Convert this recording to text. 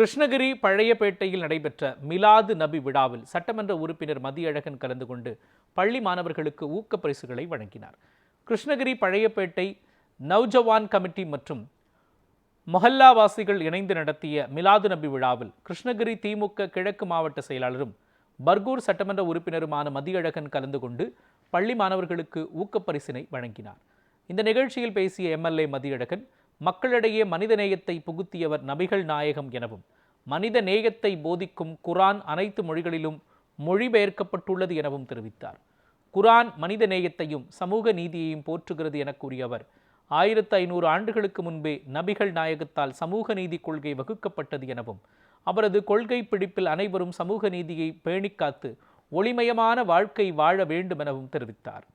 கிருஷ்ணகிரி பழையப்பேட்டையில் நடைபெற்ற மிலாது நபி விழாவில் சட்டமன்ற உறுப்பினர் மதியழகன் கலந்து கொண்டு பள்ளி மாணவர்களுக்கு ஊக்கப் பரிசுகளை வழங்கினார். கிருஷ்ணகிரி பழையப்பேட்டை நவ்ஜவான் கமிட்டி மற்றும் மொஹல்லாவாசிகள் இணைந்து நடத்திய மிலாது நபி விழாவில் கிருஷ்ணகிரி திமுக கிழக்கு மாவட்ட செயலாளரும் பர்கூர் சட்டமன்ற உறுப்பினருமான மதியழகன் கலந்து கொண்டு பள்ளி மாணவர்களுக்கு ஊக்கப்பரிசினை வழங்கினார். இந்த நிகழ்ச்சியில் பேசிய எம்எல்ஏ மதியழகன், மக்களிடையே மனிதநேயத்தை புகுத்தியவர் நபிகள் நாயகம் எனவும், மனித நேயத்தை போதிக்கும் குரான் அனைத்து மொழிகளிலும் மொழிபெயர்க்கப்பட்டுள்ளது எனவும் தெரிவித்தார். குரான் மனித நேயத்தையும் சமூக நீதியையும் போற்றுகிறது என கூறிய அவர், 1500 ஆண்டுகளுக்கு முன்பே நபிகள் நாயகத்தால் சமூக நீதி கொள்கை வகுக்கப்பட்டது எனவும், அவரது கொள்கை பிடிப்பில் அனைவரும் சமூக நீதியை பேணிக்காத்து ஒளிமயமான வாழ்க்கை வாழ வேண்டும் எனவும் தெரிவித்தார்.